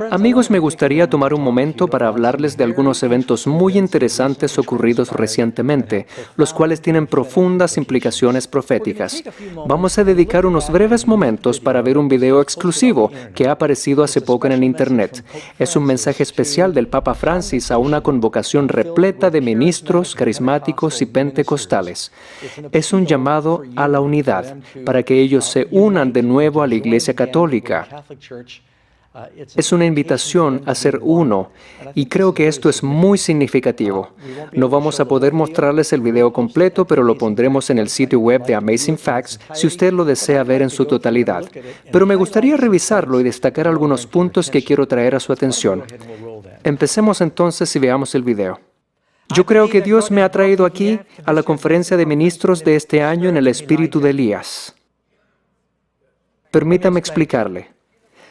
Amigos, me gustaría tomar un momento para hablarles de algunos eventos muy interesantes ocurridos recientemente, los cuales tienen profundas implicaciones proféticas. Vamos a dedicar unos breves momentos para ver un video exclusivo que ha aparecido hace poco en el Internet. Es un mensaje especial del Papa Francis a una convocación repleta de ministros, carismáticos y pentecostales. Es un llamado a la unidad, para que ellos se unan de nuevo a la Iglesia Católica. Es una invitación a ser uno, y creo que esto es muy significativo. No vamos a poder mostrarles el video completo, pero lo pondremos en el sitio web de Amazing Facts si usted lo desea ver en su totalidad. Pero me gustaría revisarlo y destacar algunos puntos que quiero traer a su atención. Empecemos entonces y veamos el video. Yo creo que Dios me ha traído aquí a la conferencia de ministros de este año en el espíritu de Elías. Permítame explicarle.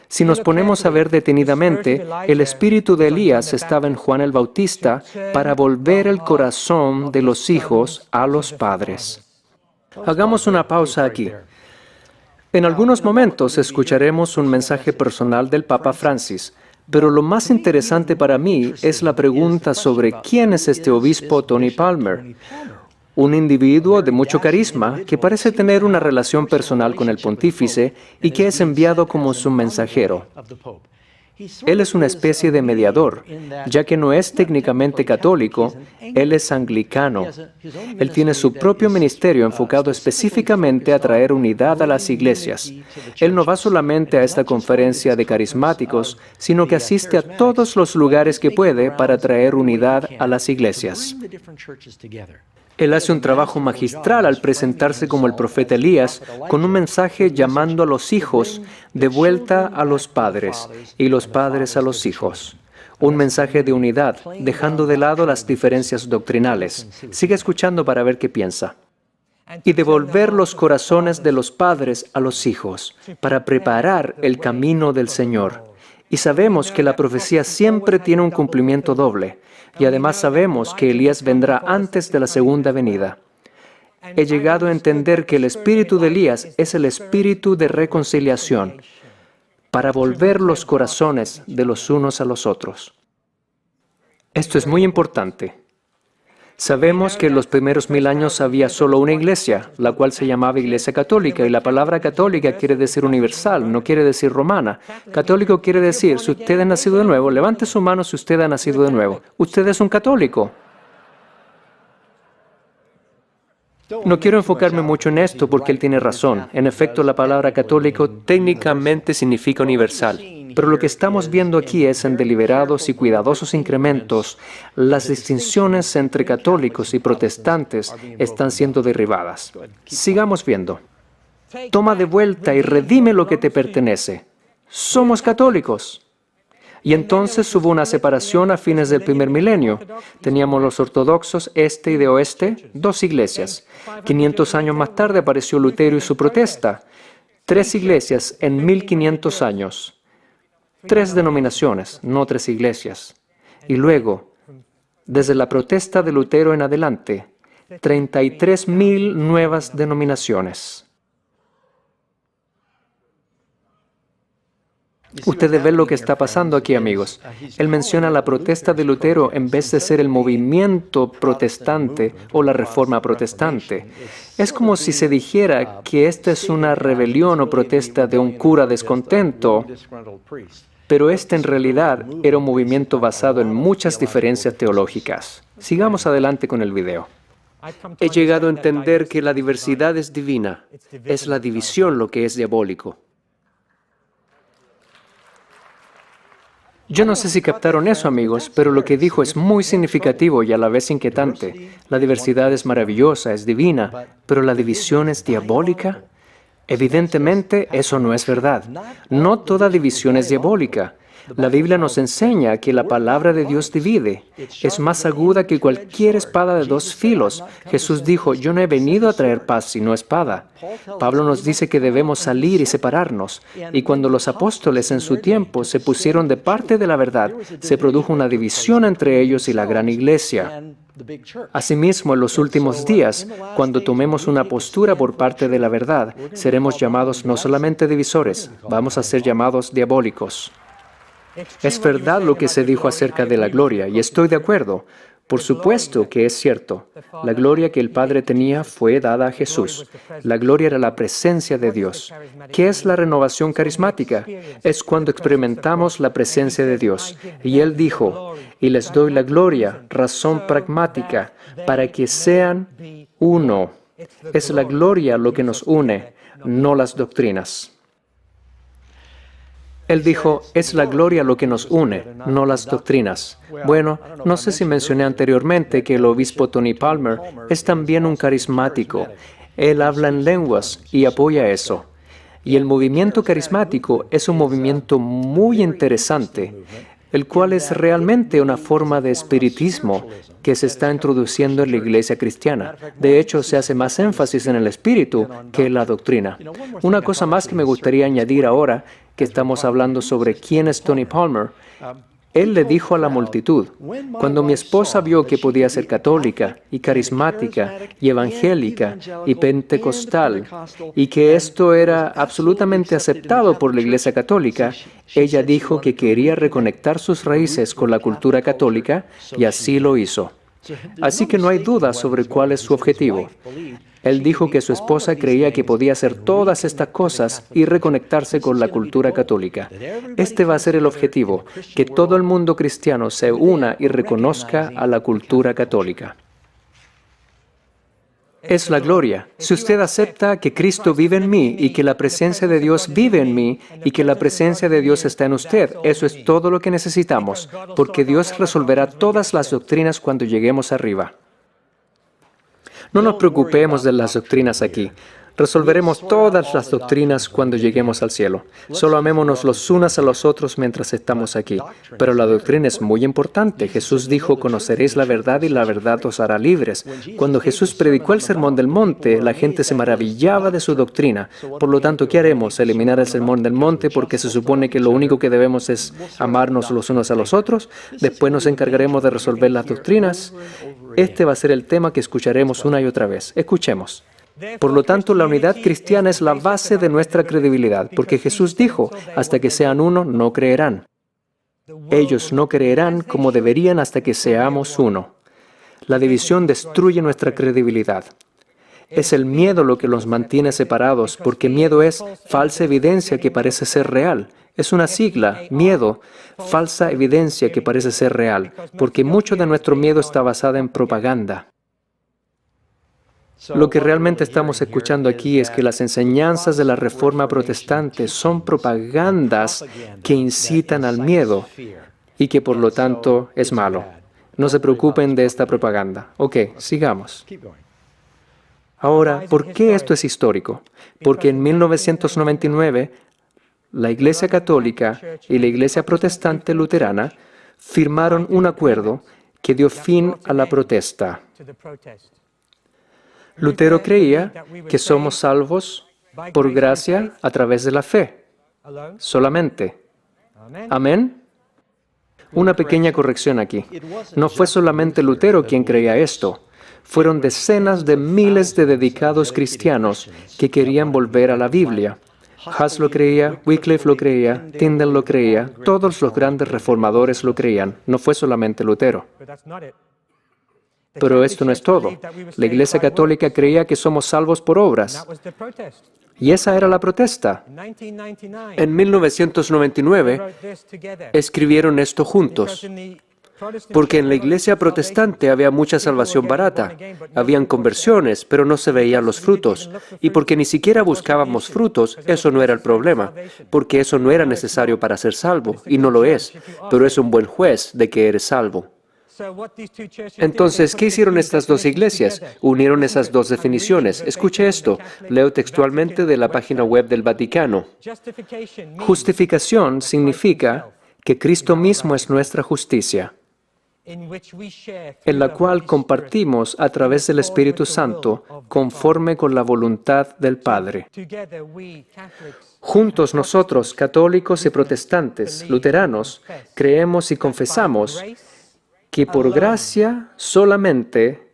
Si nos ponemos a ver detenidamente, el espíritu de Elías estaba en Juan el Bautista para volver el corazón de los hijos a los padres. Hagamos una pausa aquí. En algunos momentos escucharemos un mensaje personal del Papa Francis, pero lo más interesante para mí es la pregunta sobre quién es este obispo Tony Palmer. Un individuo de mucho carisma que parece tener una relación personal con el pontífice y que es enviado como su mensajero. Él es una especie de mediador, ya que no es técnicamente católico, él es anglicano. Él tiene su propio ministerio enfocado específicamente a traer unidad a las iglesias. Él no va solamente a esta conferencia de carismáticos, sino que asiste a todos los lugares que puede para traer unidad a las iglesias. Él hace un trabajo magistral al presentarse como el profeta Elías, con un mensaje llamando a los hijos de vuelta a los padres y los padres a los hijos. Un mensaje de unidad, dejando de lado las diferencias doctrinales. Sigue escuchando para ver qué piensa. Y devolver los corazones de los padres a los hijos, para preparar el camino del Señor. Y sabemos que la profecía siempre tiene un cumplimiento doble. Y además sabemos que Elías vendrá antes de la segunda venida. He llegado a entender que el espíritu de Elías es el espíritu de reconciliación, para volver los corazones de los unos a los otros. Esto es muy importante. Sabemos que en los primeros 1000 años había solo una iglesia, la cual se llamaba Iglesia Católica, y la palabra católica quiere decir universal, no quiere decir romana. Católico quiere decir, si usted ha nacido de nuevo, levante su mano si usted ha nacido de nuevo. Usted es un católico. No quiero enfocarme mucho en esto porque él tiene razón. En efecto, la palabra católico técnicamente significa universal. Pero lo que estamos viendo aquí es en deliberados y cuidadosos incrementos, las distinciones entre católicos y protestantes están siendo derribadas. Sigamos viendo. Toma de vuelta y redime lo que te pertenece. Somos católicos. Y entonces hubo una separación a fines del primer milenio. Teníamos los ortodoxos este y de oeste, dos iglesias. 500 años más tarde apareció Lutero y su protesta. 3 iglesias en 1500 años. 3 denominaciones, no 3 iglesias. Y luego, desde la protesta de Lutero en adelante, 33.000 nuevas denominaciones. Ustedes ven lo que está pasando aquí, amigos. Él menciona la protesta de Lutero en vez de ser el movimiento protestante o la reforma protestante. Es como si se dijera que esta es una rebelión o protesta de un cura descontento, pero este en realidad era un movimiento basado en muchas diferencias teológicas. Sigamos adelante con el video. He llegado a entender que la diversidad es divina. Es la división lo que es diabólico. Yo no sé si captaron eso, amigos, pero lo que dijo es muy significativo y a la vez inquietante. La diversidad es maravillosa, es divina, pero la división es diabólica. Evidentemente, eso no es verdad. No toda división es diabólica. La Biblia nos enseña que la palabra de Dios divide. Es más aguda que cualquier espada de 2 filos. Jesús dijo, yo no he venido a traer paz, sino espada. Pablo nos dice que debemos salir y separarnos. Y cuando los apóstoles en su tiempo se pusieron de parte de la verdad, se produjo una división entre ellos y la gran iglesia. Asimismo, en los últimos días, cuando tomemos una postura por parte de la verdad, seremos llamados no solamente divisores, vamos a ser llamados diabólicos. Es verdad lo que se dijo acerca de la gloria, y estoy de acuerdo. Por supuesto que es cierto. La gloria que el Padre tenía fue dada a Jesús. La gloria era la presencia de Dios. ¿Qué es la renovación carismática? Es cuando experimentamos la presencia de Dios. Y Él dijo, y les doy la gloria, razón pragmática, para que sean uno. Es la gloria lo que nos une, no las doctrinas. Él dijo, es la gloria lo que nos une, no las doctrinas. Bueno, no sé si mencioné anteriormente que el obispo Tony Palmer es también un carismático. Él habla en lenguas y apoya eso. Y el movimiento carismático es un movimiento muy interesante, el cual es realmente una forma de espiritismo que se está introduciendo en la iglesia cristiana. De hecho, se hace más énfasis en el espíritu que en la doctrina. Una cosa más que me gustaría añadir ahora, que estamos hablando sobre quién es Tony Palmer. Él le dijo a la multitud, cuando mi esposa vio que podía ser católica y carismática y evangélica y pentecostal y que esto era absolutamente aceptado por la Iglesia Católica, ella dijo que quería reconectar sus raíces con la cultura católica y así lo hizo. Así que no hay duda sobre cuál es su objetivo. Él dijo que su esposa creía que podía hacer todas estas cosas y reconectarse con la cultura católica. Este va a ser el objetivo, que todo el mundo cristiano se una y reconozca a la cultura católica. Es la gloria. Si usted acepta que Cristo vive en mí y que la presencia de Dios vive en mí y que la presencia de Dios está en usted, eso es todo lo que necesitamos, porque Dios resolverá todas las doctrinas cuando lleguemos arriba. No nos preocupemos de las doctrinas aquí. Resolveremos todas las doctrinas cuando lleguemos al cielo. Solo amémonos los unos a los otros mientras estamos aquí. Pero la doctrina es muy importante. Jesús dijo, conoceréis la verdad y la verdad os hará libres. Cuando Jesús predicó el Sermón del Monte, la gente se maravillaba de su doctrina. Por lo tanto, ¿qué haremos? ¿Eliminar el Sermón del Monte porque se supone que lo único que debemos es amarnos los unos a los otros? Después nos encargaremos de resolver las doctrinas. Este va a ser el tema que escucharemos una y otra vez. Escuchemos. Por lo tanto, la unidad cristiana es la base de nuestra credibilidad, porque Jesús dijo, hasta que sean uno, no creerán. Ellos no creerán como deberían hasta que seamos uno. La división destruye nuestra credibilidad. Es el miedo lo que los mantiene separados, porque miedo es falsa evidencia que parece ser real. Es una sigla, miedo, falsa evidencia que parece ser real, porque mucho de nuestro miedo está basado en propaganda. Lo que realmente estamos escuchando aquí es que las enseñanzas de la Reforma Protestante son propagandas que incitan al miedo y que por lo tanto es malo. No se preocupen de esta propaganda. Ok, sigamos. Ahora, ¿por qué esto es histórico? Porque en 1999, la Iglesia Católica y la Iglesia Protestante Luterana firmaron un acuerdo que dio fin a la protesta. Lutero creía que somos salvos por gracia a través de la fe, solamente. ¿Amén? Una pequeña corrección aquí. No fue solamente Lutero quien creía esto. Fueron decenas de miles de dedicados cristianos que querían volver a la Biblia. Huss lo creía, Wycliffe lo creía, Tyndale lo creía, todos los grandes reformadores lo creían. No fue solamente Lutero. Pero esto no es todo. La Iglesia Católica creía que somos salvos por obras. Y esa era la protesta. En 1999 escribieron esto juntos. Porque en la Iglesia protestante había mucha salvación barata. Habían conversiones, pero no se veían los frutos. Y porque ni siquiera buscábamos frutos, eso no era el problema. Porque eso no era necesario para ser salvo, y no lo es. Pero es un buen juez de que eres salvo. Entonces, ¿qué hicieron estas dos iglesias? Unieron esas dos definiciones. Escuche esto. Leo textualmente de la página web del Vaticano. Justificación significa que Cristo mismo es nuestra justicia, en la cual compartimos a través del Espíritu Santo conforme con la voluntad del Padre. Juntos nosotros, católicos y protestantes, luteranos, creemos y confesamos que por gracia solamente,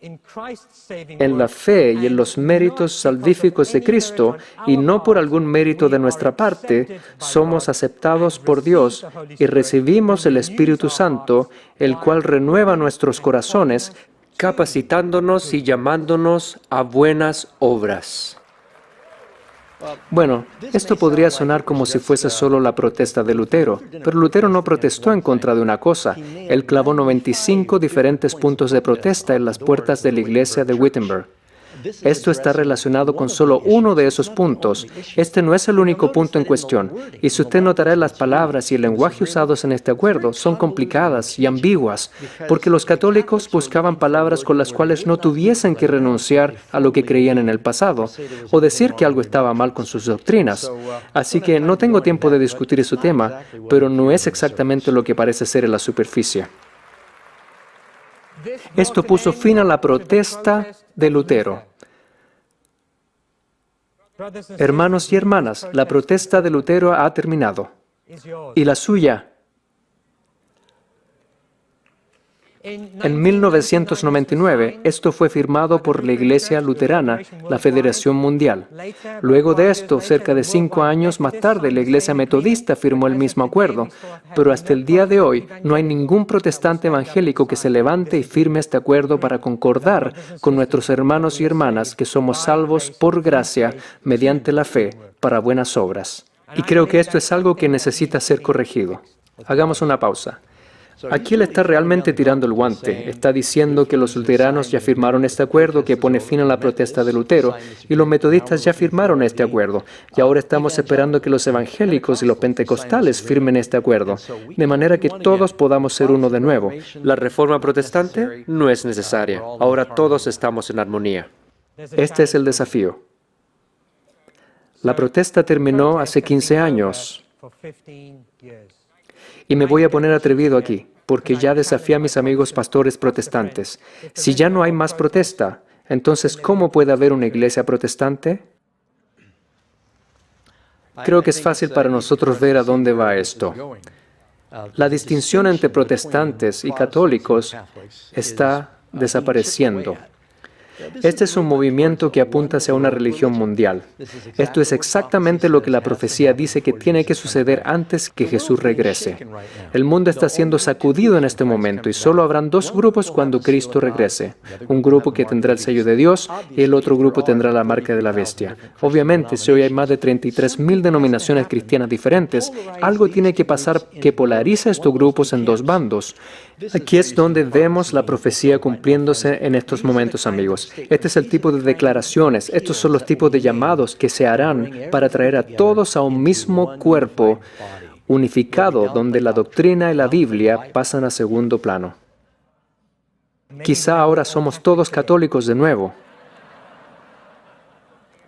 en la fe y en los méritos salvíficos de Cristo, y no por algún mérito de nuestra parte, somos aceptados por Dios y recibimos el Espíritu Santo, el cual renueva nuestros corazones, capacitándonos y llamándonos a buenas obras. Bueno, esto podría sonar como si fuese solo la protesta de Lutero, pero Lutero no protestó en contra de una cosa. Él clavó 95 diferentes puntos de protesta en las puertas de la iglesia de Wittenberg. Esto está relacionado con solo uno de esos puntos. Este no es el único punto en cuestión. Y si usted notará, las palabras y el lenguaje usados en este acuerdo son complicadas y ambiguas, porque los católicos buscaban palabras con las cuales no tuviesen que renunciar a lo que creían en el pasado, o decir que algo estaba mal con sus doctrinas. Así que no tengo tiempo de discutir ese tema, pero no es exactamente lo que parece ser en la superficie. Esto puso fin a la protesta de Lutero. Hermanos y hermanas, la protesta de Lutero ha terminado. ¿Y la suya? En 1999, esto fue firmado por la Iglesia Luterana, la Federación Mundial. Luego de esto, cerca de 5 años más tarde, la Iglesia Metodista firmó el mismo acuerdo, pero hasta el día de hoy no hay ningún protestante evangélico que se levante y firme este acuerdo para concordar con nuestros hermanos y hermanas que somos salvos por gracia mediante la fe para buenas obras. Y creo que esto es algo que necesita ser corregido. Hagamos una pausa. Aquí él está realmente tirando el guante. Está diciendo que los luteranos ya firmaron este acuerdo que pone fin a la protesta de Lutero, y los metodistas ya firmaron este acuerdo. Y ahora estamos esperando que los evangélicos y los pentecostales firmen este acuerdo, de manera que todos podamos ser uno de nuevo. La reforma protestante no es necesaria. Ahora todos estamos en armonía. Este es el desafío. La protesta terminó hace 15 años. Y me voy a poner atrevido aquí, porque ya desafié a mis amigos pastores protestantes. Si ya no hay más protesta, entonces, ¿cómo puede haber una iglesia protestante? Creo que es fácil para nosotros ver a dónde va esto. La distinción entre protestantes y católicos está desapareciendo. Este es un movimiento que apunta hacia una religión mundial. Esto es exactamente lo que la profecía dice que tiene que suceder antes que Jesús regrese. El mundo está siendo sacudido en este momento y solo habrán 2 grupos cuando Cristo regrese. Un grupo que tendrá el sello de Dios y el otro grupo tendrá la marca de la bestia. Obviamente, si hoy hay más de 33,000 denominaciones cristianas diferentes, algo tiene que pasar que polarice estos grupos en 2 bandos. Aquí es donde vemos la profecía cumpliéndose en estos momentos, amigos. Este es el tipo de declaraciones, estos son los tipos de llamados que se harán para traer a todos a un mismo cuerpo unificado, donde la doctrina y la Biblia pasan a segundo plano. Quizá ahora somos todos católicos de nuevo,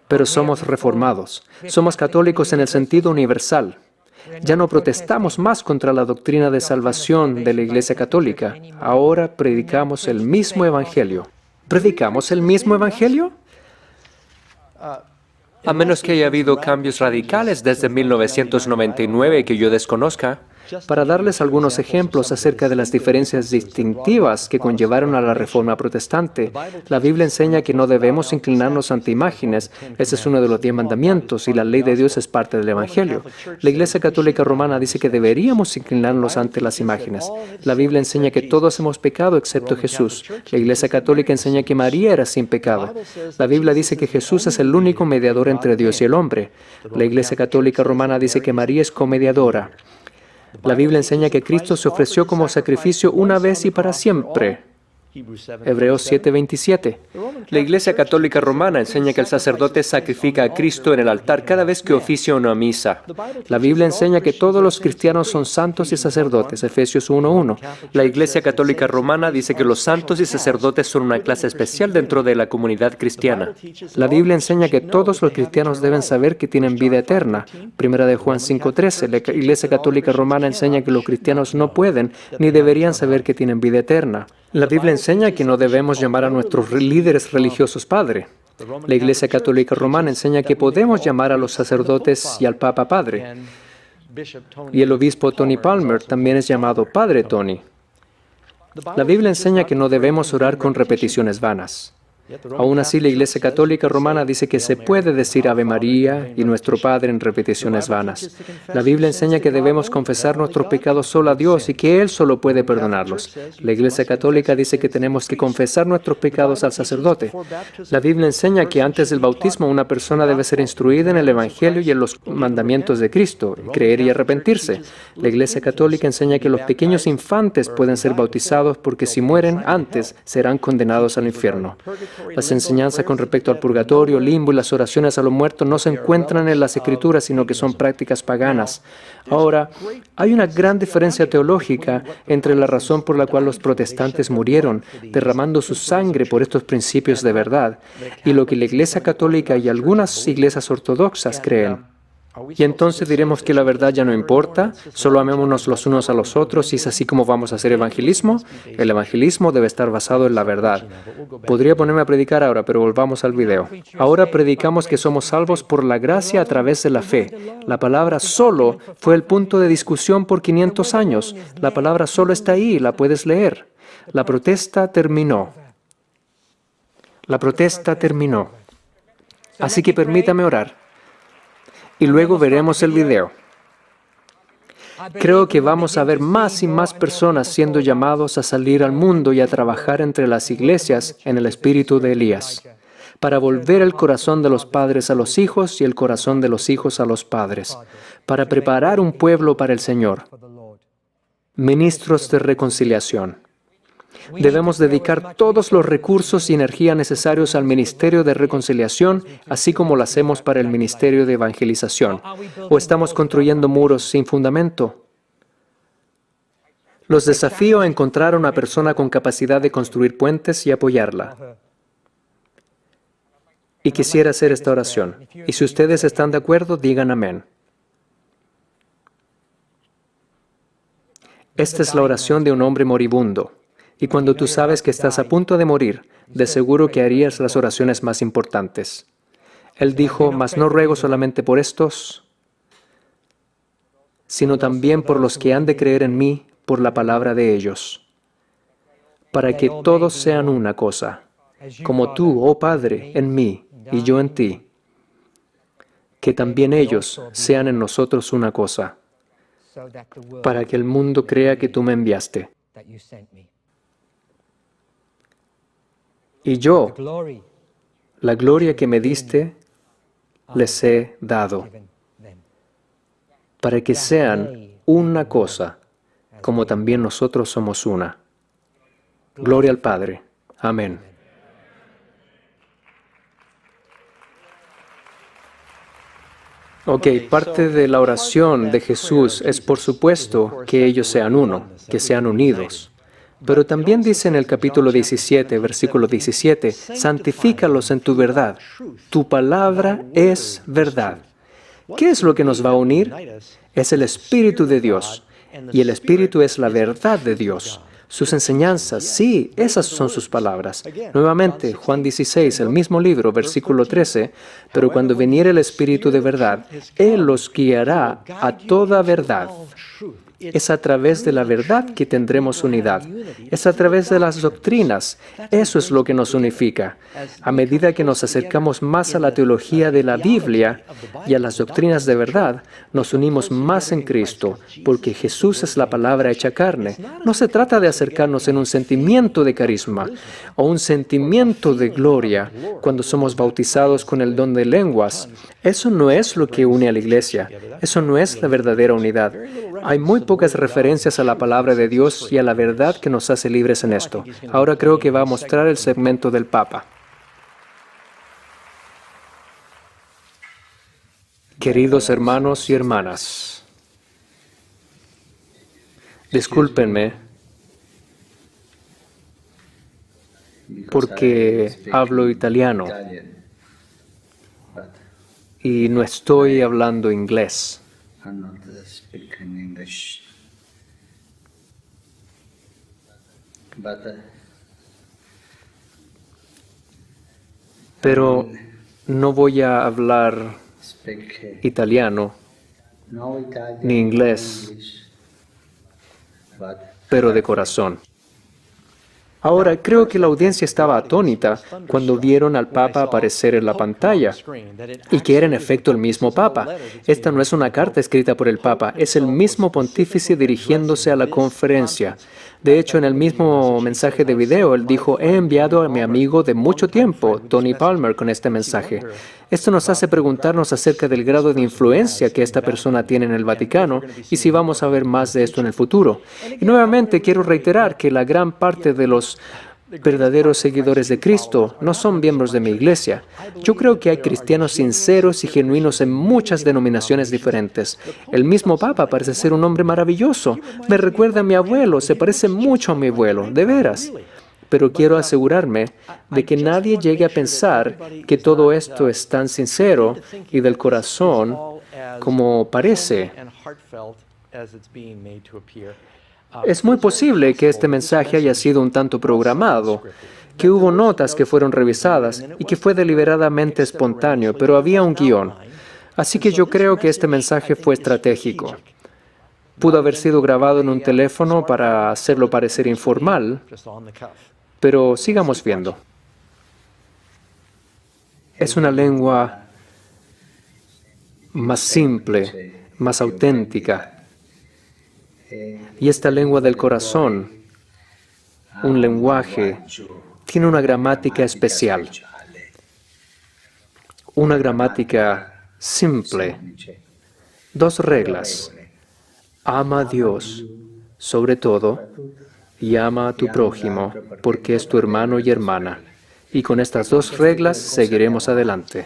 pero somos reformados. Somos católicos en el sentido universal. Ya no protestamos más contra la doctrina de salvación de la Iglesia Católica. Ahora predicamos el mismo Evangelio. ¿Predicamos el mismo Evangelio? A menos que haya habido cambios radicales desde 1999 que yo desconozca. Para darles algunos ejemplos acerca de las diferencias distintivas que conllevaron a la Reforma Protestante, la Biblia enseña que no debemos inclinarnos ante imágenes. Ese es uno de los 10 mandamientos y la ley de Dios es parte del Evangelio. La Iglesia Católica Romana dice que deberíamos inclinarnos ante las imágenes. La Biblia enseña que todos hemos pecado excepto Jesús. La Iglesia Católica enseña que María era sin pecado. La Biblia dice que Jesús es el único mediador entre Dios y el hombre. La Iglesia Católica Romana dice que María es comediadora. La Biblia enseña que Cristo se ofreció como sacrificio una vez y para siempre. Hebreos 7:27. La Iglesia Católica Romana enseña que el sacerdote sacrifica a Cristo en el altar cada vez que oficia una misa. La Biblia enseña que todos los cristianos son santos y sacerdotes, Efesios 1:1. La Iglesia Católica Romana dice que los santos y sacerdotes son una clase especial dentro de la comunidad cristiana. La Biblia enseña que todos los cristianos deben saber que tienen vida eterna. Primera de Juan 5:13. La Iglesia Católica Romana enseña que los cristianos no pueden ni deberían saber que tienen vida eterna. La Biblia enseña que no debemos llamar a nuestros líderes religiosos padre. La Iglesia Católica Romana enseña que podemos llamar a los sacerdotes y al Papa padre. Y el obispo Tony Palmer también es llamado Padre Tony. La Biblia enseña que no debemos orar con repeticiones vanas. Aún así, la Iglesia Católica Romana dice que se puede decir Ave María y Nuestro Padre en repeticiones vanas. La Biblia enseña que debemos confesar nuestros pecados solo a Dios y que Él solo puede perdonarlos. La Iglesia Católica dice que tenemos que confesar nuestros pecados al sacerdote. La Biblia enseña que antes del bautismo una persona debe ser instruida en el Evangelio y en los mandamientos de Cristo, creer y arrepentirse. La Iglesia Católica enseña que los pequeños infantes pueden ser bautizados porque si mueren antes serán condenados al infierno. Las enseñanzas con respecto al purgatorio, limbo y las oraciones a los muertos no se encuentran en las Escrituras, sino que son prácticas paganas. Ahora, hay una gran diferencia teológica entre la razón por la cual los protestantes murieron, derramando su sangre por estos principios de verdad, y lo que la Iglesia Católica y algunas iglesias ortodoxas creen. Y entonces diremos que la verdad ya no importa, solo amémonos los unos a los otros y es así como vamos a hacer evangelismo. El evangelismo debe estar basado en la verdad. Podría ponerme a predicar ahora, pero volvamos al video. Ahora predicamos que somos salvos por la gracia a través de la fe. La palabra solo fue el punto de discusión por 500 años. La palabra solo está ahí, la puedes leer. La protesta terminó. La protesta terminó. Así que permítame orar. Y luego veremos el video. Creo que vamos a ver más y más personas siendo llamados a salir al mundo y a trabajar entre las iglesias en el espíritu de Elías, para volver el corazón de los padres a los hijos y el corazón de los hijos a los padres, para preparar un pueblo para el Señor. Ministros de reconciliación. Debemos dedicar todos los recursos y energía necesarios al ministerio de reconciliación, así como lo hacemos para el ministerio de evangelización. ¿O estamos construyendo muros sin fundamento? Los desafío a encontrar a una persona con capacidad de construir puentes y apoyarla. Y quisiera hacer esta oración. Y si ustedes están de acuerdo, digan amén. Esta es la oración de un hombre moribundo. Y cuando tú sabes que estás a punto de morir, de seguro que harías las oraciones más importantes. Él dijo, mas no ruego solamente por estos, sino también por los que han de creer en mí por la palabra de ellos, para que todos sean una cosa, como tú, oh Padre, en mí y yo en ti, que también ellos sean en nosotros una cosa, para que el mundo crea que tú me enviaste. Y yo, la gloria que me diste, les he dado, para que sean una cosa, como también nosotros somos una. Gloria al Padre. Amén. Ok, parte de la oración de Jesús es, por supuesto, que ellos sean uno, que sean unidos. Pero también dice en el capítulo 17, versículo 17, santifícalos en tu verdad. Tu palabra es verdad. ¿Qué es lo que nos va a unir? Es el Espíritu de Dios. Y el Espíritu es la verdad de Dios. Sus enseñanzas, sí, esas son sus palabras. Nuevamente, Juan 16, el mismo libro, versículo 13, pero cuando viniere el Espíritu de verdad, Él los guiará a toda verdad. Es a través de la verdad que tendremos unidad. Es a través de las doctrinas. Eso es lo que nos unifica. A medida que nos acercamos más a la teología de la Biblia y a las doctrinas de verdad, nos unimos más en Cristo, porque Jesús es la palabra hecha carne. No se trata de acercarnos en un sentimiento de carisma o un sentimiento de gloria cuando somos bautizados con el don de lenguas. Eso no es lo que une a la iglesia. Eso no es la verdadera unidad. Hay muy pocas referencias a la palabra de Dios y a la verdad que nos hace libres en esto. Ahora creo que va a mostrar el segmento del Papa. Queridos hermanos y hermanas, discúlpenme porque hablo italiano y no estoy hablando inglés. Pero no voy a hablar italiano ni inglés, pero de corazón. Ahora, creo que la audiencia estaba atónita cuando vieron al Papa aparecer en la pantalla y que era en efecto el mismo Papa. Esta no es una carta escrita por el Papa, es el mismo pontífice dirigiéndose a la conferencia. De hecho, en el mismo mensaje de video, él dijo, he enviado a mi amigo de mucho tiempo, Tony Palmer, con este mensaje. Esto nos hace preguntarnos acerca del grado de influencia que esta persona tiene en el Vaticano y si vamos a ver más de esto en el futuro. Y nuevamente quiero reiterar que la gran parte de los verdaderos seguidores de Cristo no son miembros de mi iglesia. Yo creo que hay cristianos sinceros y genuinos en muchas denominaciones diferentes. El mismo Papa parece ser un hombre maravilloso. Me recuerda a mi abuelo, se parece mucho a mi abuelo, de veras. Pero quiero asegurarme de que nadie llegue a pensar que todo esto es tan sincero y del corazón como parece. Es muy posible que este mensaje haya sido un tanto programado, que hubo notas que fueron revisadas y que fue deliberadamente espontáneo, pero había un guión. Así que yo creo que este mensaje fue estratégico. Pudo haber sido grabado en un teléfono para hacerlo parecer informal, pero sigamos viendo. Es una lengua más simple, más auténtica. Y esta lengua del corazón, un lenguaje, tiene una gramática especial. Una gramática simple. 2 reglas. Ama a Dios sobre todo y ama a tu prójimo porque es tu hermano y hermana. Y con estas 2 reglas seguiremos adelante.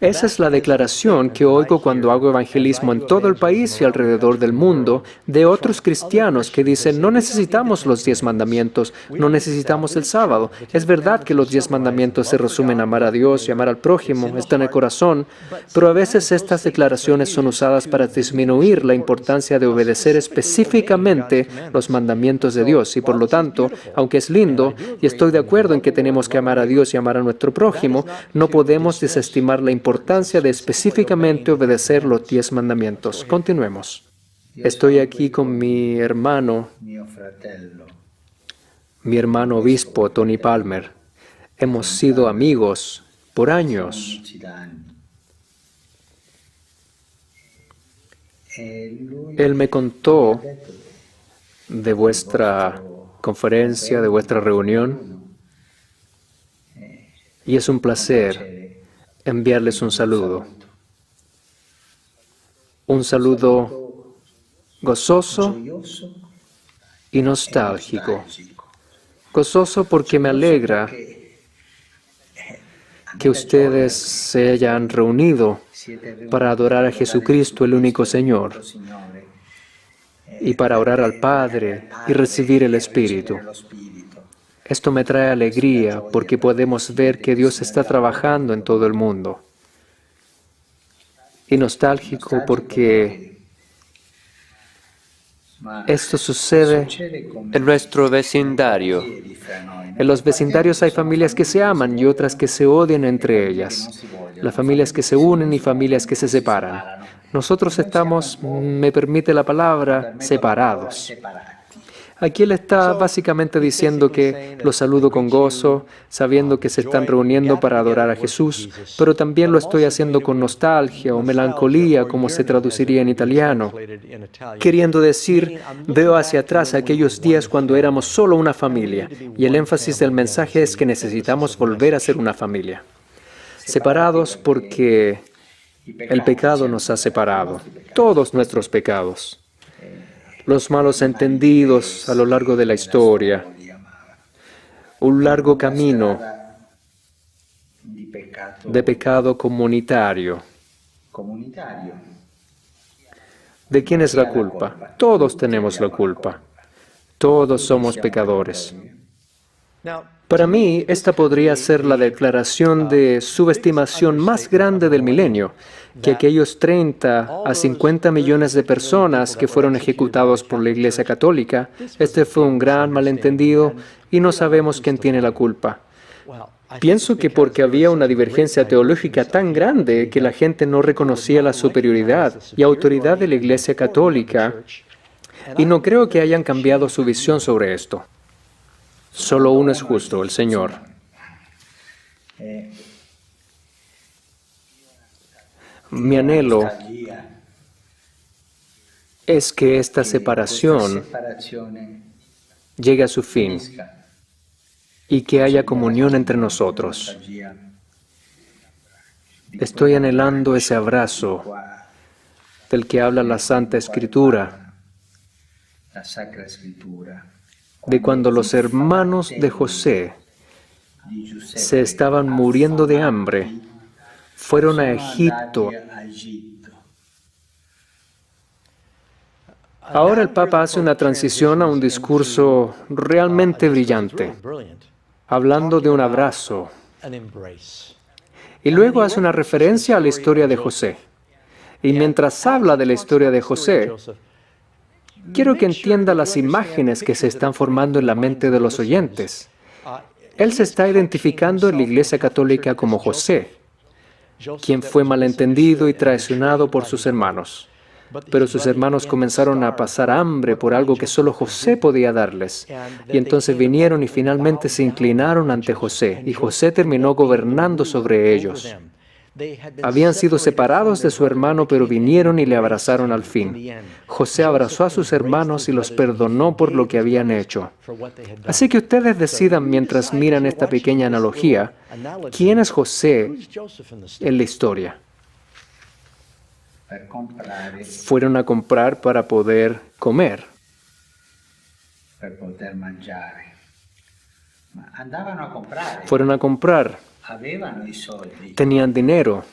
Esa es la declaración que oigo cuando hago evangelismo en todo el país y alrededor del mundo de otros cristianos que dicen, no necesitamos los 10 mandamientos, no necesitamos el sábado. Es verdad que los 10 mandamientos se resumen a amar a Dios y amar al prójimo, está en el corazón, pero a veces estas declaraciones son usadas para disminuir la importancia de obedecer específicamente los mandamientos de Dios. Y por lo tanto, aunque es lindo y estoy de acuerdo en que tenemos que amar a Dios y amar a nuestro prójimo, no podemos desestimar la importancia de específicamente obedecer los 10 mandamientos. Continuemos. Estoy aquí con mi hermano obispo, Tony Palmer. Hemos sido amigos por años. Él me contó de vuestra conferencia, de vuestra reunión, y es un placer enviarles un saludo gozoso y nostálgico. Gozoso porque me alegra que ustedes se hayan reunido para adorar a Jesucristo, el único Señor, y para orar al Padre y recibir el Espíritu. Esto me trae alegría porque podemos ver que Dios está trabajando en todo el mundo. Y nostálgico porque esto sucede en nuestro vecindario. En los vecindarios hay familias que se aman y otras que se odian entre ellas. Las familias que se unen y familias que se separan. Nosotros estamos, me permite la palabra, separados. Aquí él está básicamente diciendo que los saludo con gozo, sabiendo que se están reuniendo para adorar a Jesús, pero también lo estoy haciendo con nostalgia o melancolía, como se traduciría en italiano, queriendo decir, veo hacia atrás aquellos días cuando éramos solo una familia, y el énfasis del mensaje es que necesitamos volver a ser una familia. Separados porque el pecado nos ha separado, todos nuestros pecados. Los malos entendidos a lo largo de la historia, un largo camino de pecado comunitario. ¿De quién es la culpa? Todos tenemos la culpa. Todos somos pecadores. Para mí, esta podría ser la declaración de subestimación más grande del milenio, que aquellos 30 a 50 millones de personas que fueron ejecutados por la Iglesia Católica, este fue un gran malentendido y no sabemos quién tiene la culpa. Pienso que porque había una divergencia teológica tan grande que la gente no reconocía la superioridad y autoridad de la Iglesia Católica, y no creo que hayan cambiado su visión sobre esto. Solo uno es justo, el Señor. Mi anhelo es que esta separación llegue a su fin y que haya comunión entre nosotros. Estoy anhelando ese abrazo del que habla la Santa Escritura, de cuando los hermanos de José se estaban muriendo de hambre, fueron a Egipto. Ahora el Papa hace una transición a un discurso realmente brillante, hablando de un abrazo. Y luego hace una referencia a la historia de José. Y mientras habla de la historia de José, quiero que entienda las imágenes que se están formando en la mente de los oyentes. Él se está identificando en la Iglesia Católica como José, quien fue malentendido y traicionado por sus hermanos. Pero sus hermanos comenzaron a pasar hambre por algo que solo José podía darles. Y entonces vinieron y finalmente se inclinaron ante José, y José terminó gobernando sobre ellos. Habían sido separados de su hermano, pero vinieron y le abrazaron al fin. José abrazó a sus hermanos y los perdonó por lo que habían hecho. Así que ustedes decidan, mientras miran esta pequeña analogía, ¿quién es José en la historia? Fueron a comprar para poder comer. Fueron a comprar. Tenían dinero,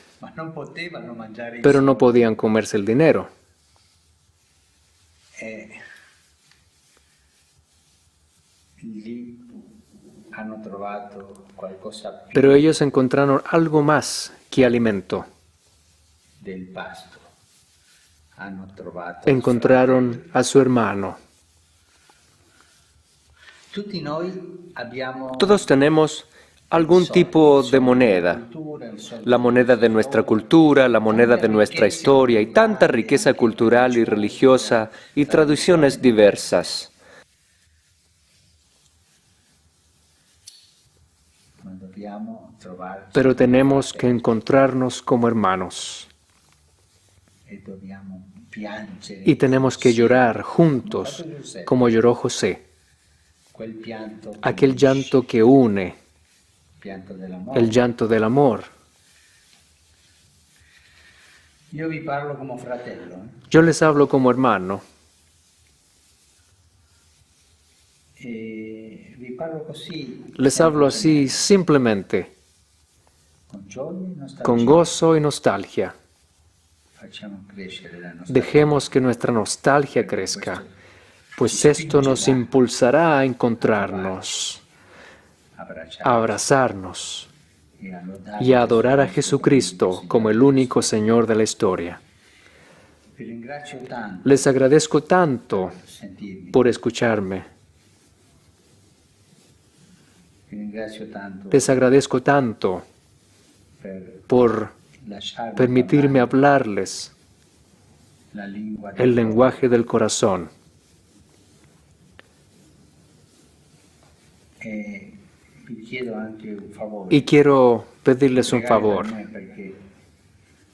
pero no podían comerse el dinero. Pero ellos encontraron algo más que alimento. Encontraron a su hermano. Todos tenemos algún tipo de moneda, la moneda de nuestra cultura, la moneda de nuestra historia y tanta riqueza cultural y religiosa y tradiciones diversas. Pero tenemos que encontrarnos como hermanos y tenemos que llorar juntos como lloró José, aquel llanto que une, el llanto del amor. Yo les hablo como hermano. Les hablo así simplemente, con gozo y nostalgia. Dejemos que nuestra nostalgia crezca, pues esto nos impulsará a encontrarnos, a abrazarnos y a adorar a Jesucristo como el único Señor de la historia. Les agradezco tanto por escucharme. Les agradezco tanto por permitirme hablarles el lenguaje del corazón. Y quiero pedirles un favor,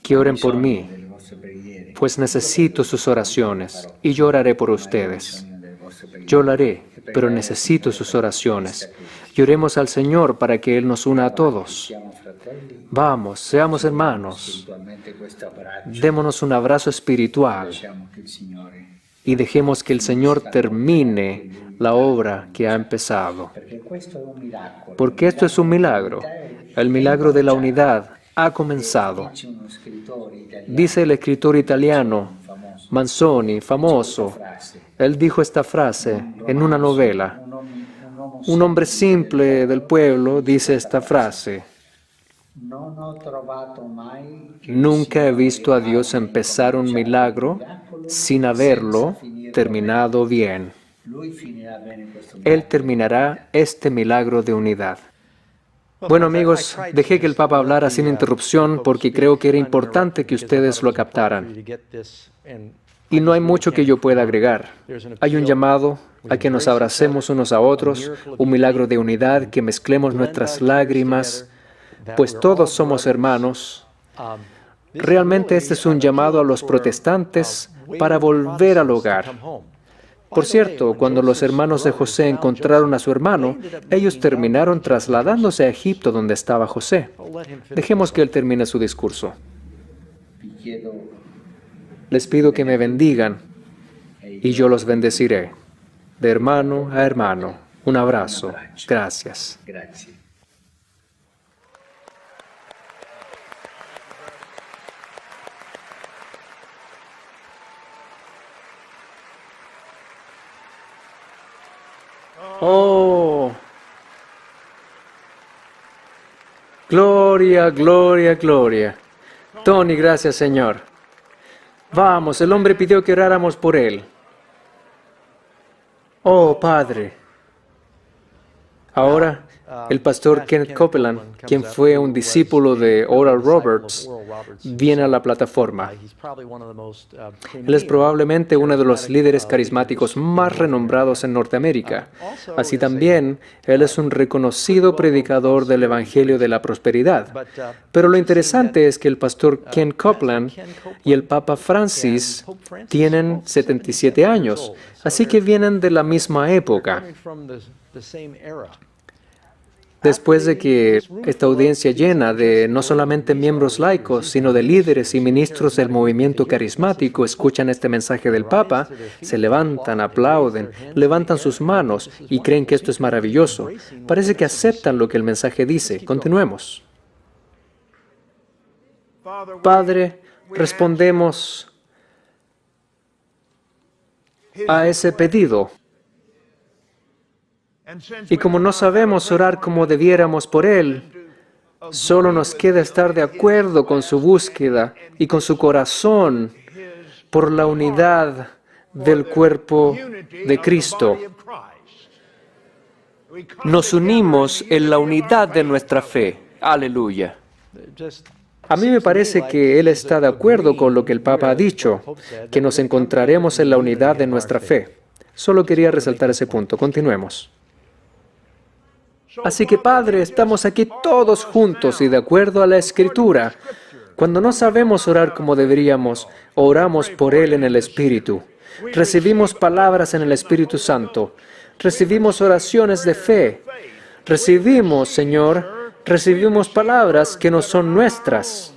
que oren por mí, pues necesito sus oraciones y yo oraré por ustedes. Yo lo haré, pero necesito sus oraciones. Y oremos al Señor para que Él nos una a todos. Vamos, seamos hermanos. Démonos un abrazo espiritual y dejemos que el Señor termine la obra que ha empezado. Porque esto es un milagro. El milagro de la unidad ha comenzado. Dice el escritor italiano Manzoni, famoso, él dijo esta frase en una novela. Un hombre simple del pueblo dice esta frase: nunca he visto a Dios empezar un milagro sin haberlo terminado bien. Él terminará este milagro de unidad. Bueno, amigos, dejé que el Papa hablara sin interrupción porque creo que era importante que ustedes lo captaran. Y no hay mucho que yo pueda agregar. Hay un llamado a que nos abracemos unos a otros, un milagro de unidad, que mezclemos nuestras lágrimas, pues todos somos hermanos. Realmente este es un llamado a los protestantes para volver al hogar. Por cierto, cuando los hermanos de José encontraron a su hermano, ellos terminaron trasladándose a Egipto donde estaba José. Dejemos que él termine su discurso. Les pido que me bendigan y yo los bendeciré. De hermano a hermano. Un abrazo. Gracias. Oh, gloria, gloria, gloria. Tony, gracias, Señor. Vamos, el hombre pidió que oráramos por él. Oh, Padre. Ahora, el pastor Kenneth Copeland, quien fue un discípulo de Oral Roberts, viene a la plataforma. Él es probablemente uno de los líderes carismáticos más renombrados en Norteamérica. Así también, él es un reconocido predicador del Evangelio de la Prosperidad. Pero lo interesante es que el pastor Ken Copeland y el Papa Francis tienen 77 años, así que vienen de la misma época. Después de que esta audiencia llena de no solamente miembros laicos, sino de líderes y ministros del movimiento carismático escuchan este mensaje del Papa, se levantan, aplauden, levantan sus manos y creen que esto es maravilloso. Parece que aceptan lo que el mensaje dice. Continuemos. Padre, respondemos a ese pedido. Y como no sabemos orar como debiéramos por Él, solo nos queda estar de acuerdo con su búsqueda y con su corazón por la unidad del cuerpo de Cristo. Nos unimos en la unidad de nuestra fe. Aleluya. A mí me parece que él está de acuerdo con lo que el Papa ha dicho, que nos encontraremos en la unidad de nuestra fe. Solo quería resaltar ese punto. Continuemos. Así que, Padre, estamos aquí todos juntos y de acuerdo a la Escritura. Cuando no sabemos orar como deberíamos, oramos por Él en el Espíritu. Recibimos palabras en el Espíritu Santo. Recibimos oraciones de fe. Recibimos, Señor, recibimos palabras que no son nuestras.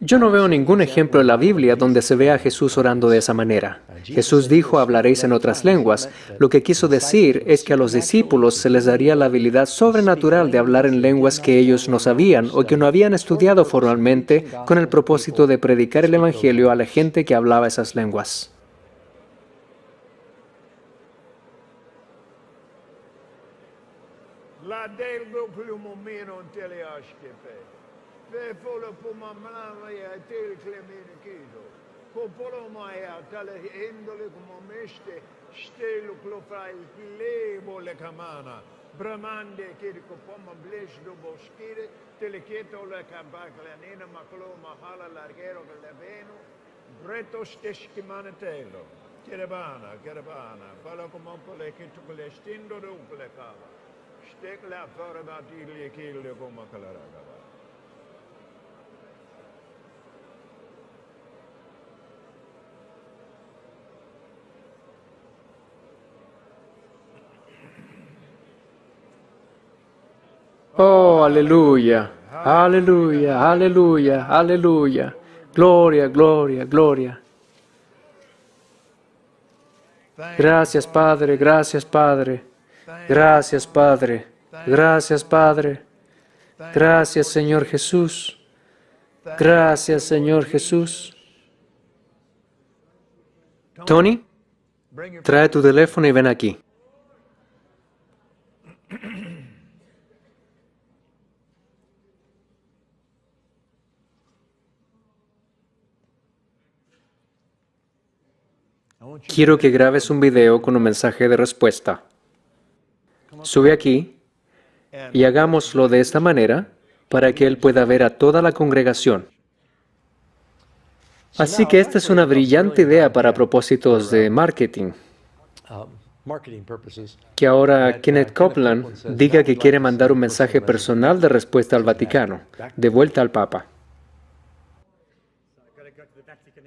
Yo no veo ningún ejemplo en la Biblia donde se vea a Jesús orando de esa manera. Jesús dijo, hablaréis en otras lenguas. Lo que quiso decir es que a los discípulos se les daría la habilidad sobrenatural de hablar en lenguas que ellos no sabían o que no habían estudiado formalmente con el propósito de predicar el Evangelio a la gente que hablaba esas lenguas. Oh, aleluya, aleluya, aleluya, aleluya. Gloria, gloria, gloria. Gracias, Padre, gracias, Padre. Gracias, Padre. Gracias, Padre. Gracias, Señor Jesús. Gracias, Señor Jesús. Tony, trae tu teléfono y ven aquí. Quiero que grabes un video con un mensaje de respuesta. Sube aquí y hagámoslo de esta manera para que él pueda ver a toda la congregación. Así que esta es una brillante idea para propósitos de marketing. Que ahora Kenneth Copeland diga que quiere mandar un mensaje personal de respuesta al Vaticano, de vuelta al Papa.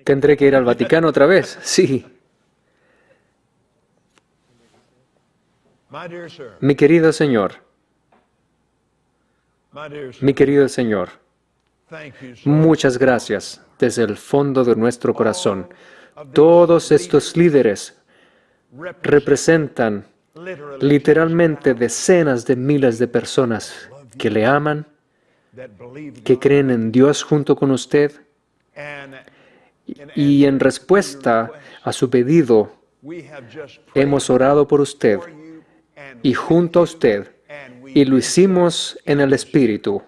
¿Tendré que ir al Vaticano otra vez? Sí. Mi querido señor, muchas gracias desde el fondo de nuestro corazón. Todos estos líderes representan literalmente decenas de miles de personas que le aman, que creen en Dios junto con usted, y en respuesta a su pedido, hemos orado por usted y junto a usted, y lo hicimos en el Espíritu.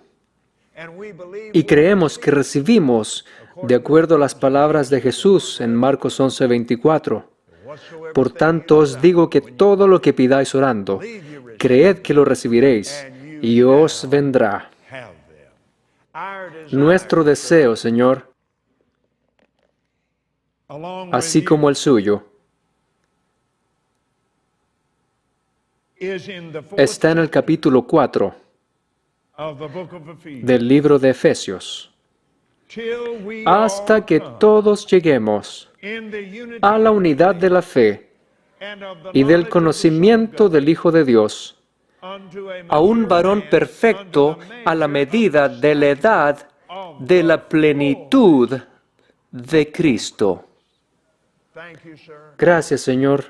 Y creemos que recibimos, de acuerdo a las palabras de Jesús en Marcos 11:24. Por tanto os digo que todo lo que pidáis orando, creed que lo recibiréis, y os vendrá. Nuestro deseo, Señor, así como el suyo, está en el capítulo 4 del libro de Efesios. Hasta que todos lleguemos a la unidad de la fe y del conocimiento del Hijo de Dios, a un varón perfecto a la medida de la edad de la plenitud de Cristo. Gracias, Señor.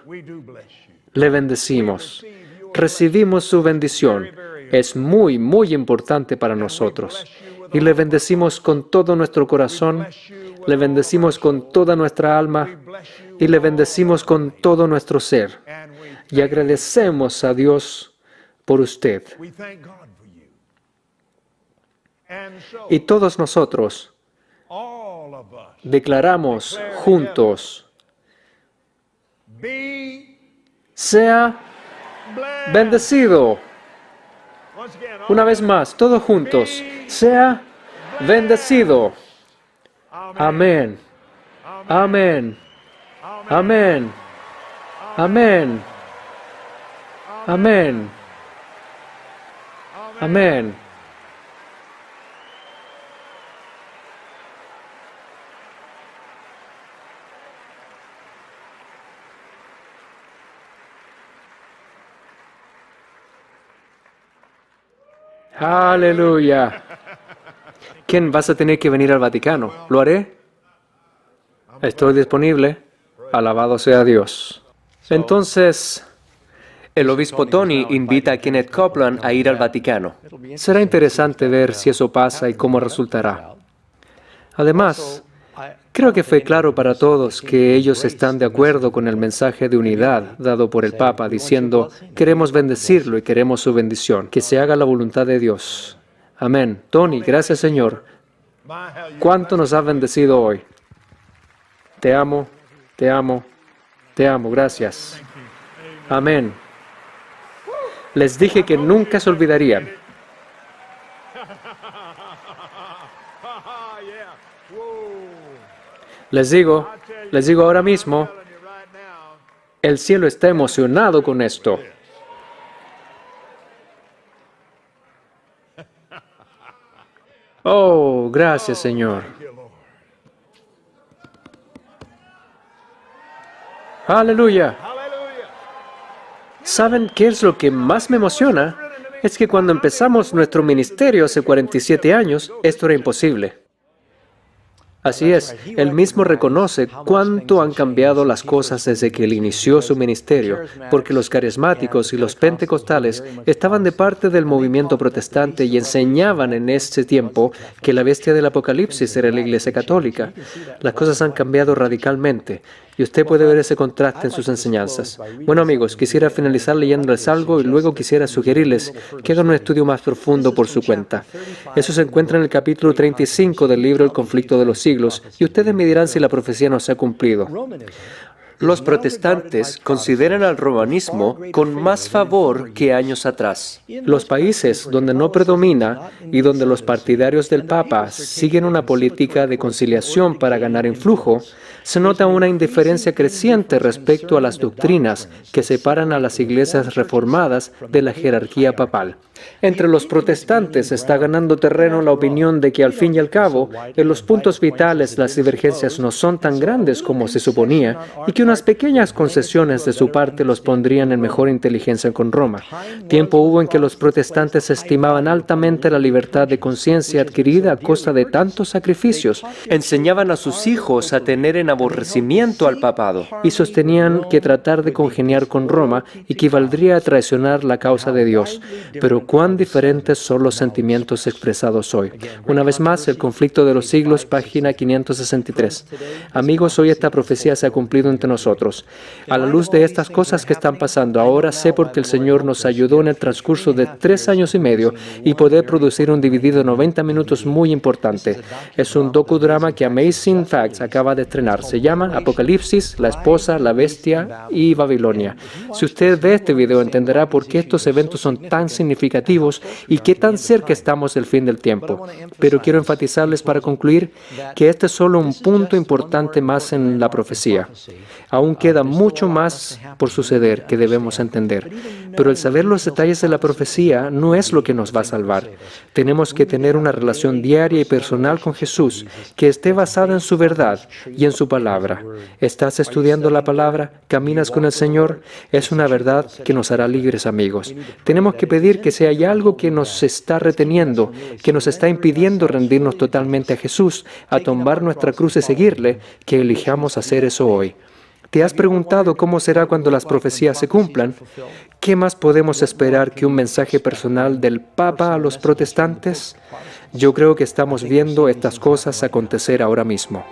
Le bendecimos. Recibimos su bendición. Es muy, muy importante para nosotros. Y le bendecimos con todo nuestro corazón, le bendecimos con toda nuestra alma y le bendecimos con todo nuestro ser. Y agradecemos a Dios por usted. Y todos nosotros declaramos juntos: sea bendecido. Una vez más, todos juntos, sea bendecido. Amén. Amén. Amén. Amén. Amén. Amén. Aleluya. ¿Quién vas a tener que venir al Vaticano? ¿Lo haré? Estoy disponible. Alabado sea Dios. Entonces, el obispo Tony invita a Kenneth Copeland a ir al Vaticano. Será interesante ver si eso pasa y cómo resultará. Además, creo que fue claro para todos que ellos están de acuerdo con el mensaje de unidad dado por el Papa, diciendo: queremos bendecirlo y queremos su bendición, que se haga la voluntad de Dios. Amén. Tony, gracias, Señor. ¿Cuánto nos has bendecido hoy? Te amo, te amo, te amo. Gracias. Amén. Les dije que nunca se olvidarían. Les digo ahora mismo, el cielo está emocionado con esto. Oh, gracias, Señor. Aleluya. ¿Saben qué es lo que más me emociona? Es que cuando empezamos nuestro ministerio hace 47 años, esto era imposible. Así es, él mismo reconoce cuánto han cambiado las cosas desde que él inició su ministerio, porque los carismáticos y los pentecostales estaban de parte del movimiento protestante y enseñaban en ese tiempo que la bestia del Apocalipsis era la Iglesia Católica. Las cosas han cambiado radicalmente y usted puede ver ese contraste en sus enseñanzas. Bueno, amigos, quisiera finalizar leyéndoles algo y luego quisiera sugerirles que hagan un estudio más profundo por su cuenta. Eso se encuentra en el capítulo 35 del libro El conflicto de los siglos, y ustedes me dirán si la profecía no se ha cumplido. Los protestantes consideran al romanismo con más favor que años atrás. Los países donde no predomina y donde los partidarios del Papa siguen una política de conciliación para ganar influjo, se nota una indiferencia creciente respecto a las doctrinas que separan a las iglesias reformadas de la jerarquía papal. Entre los protestantes está ganando terreno la opinión de que al fin y al cabo, en los puntos vitales las divergencias no son tan grandes como se suponía y que unas pequeñas concesiones de su parte los pondrían en mejor inteligencia con Roma. Tiempo hubo en que los protestantes estimaban altamente la libertad de conciencia adquirida a costa de tantos sacrificios, enseñaban a sus hijos a tener en aborrecimiento al papado y sostenían que tratar de congeniar con Roma equivaldría a traicionar la causa de Dios. Pero cuán diferentes son los sentimientos expresados hoy. Una vez más, El conflicto de los siglos, página 563. Amigos, hoy esta profecía se ha cumplido entre nosotros. A la luz de estas cosas que están pasando ahora, sé porque el Señor nos ayudó en el transcurso de 3 años y medio y poder producir un dividido de 90 minutos muy importante. Es un docudrama que Amazing Facts acaba de estrenar. Se llama Apocalipsis, la esposa, la bestia y Babilonia. Si usted ve este video, entenderá por qué estos eventos son tan significativos y qué tan cerca estamos del fin del tiempo. Pero quiero enfatizarles para concluir que este es solo un punto importante más en la profecía. Aún queda mucho más por suceder que debemos entender. Pero el saber los detalles de la profecía no es lo que nos va a salvar. Tenemos que tener una relación diaria y personal con Jesús que esté basada en su verdad y en su palabra. ¿Estás estudiando la palabra? ¿Caminas con el Señor? Es una verdad que nos hará libres, amigos. Tenemos que pedir que si hay algo que nos está reteniendo, que nos está impidiendo rendirnos totalmente a Jesús, a tomar nuestra cruz y seguirle, que elijamos hacer eso hoy. ¿Te has preguntado cómo será cuando las profecías se cumplan? ¿Qué más podemos esperar que un mensaje personal del Papa a los protestantes? Yo creo que estamos viendo estas cosas acontecer ahora mismo.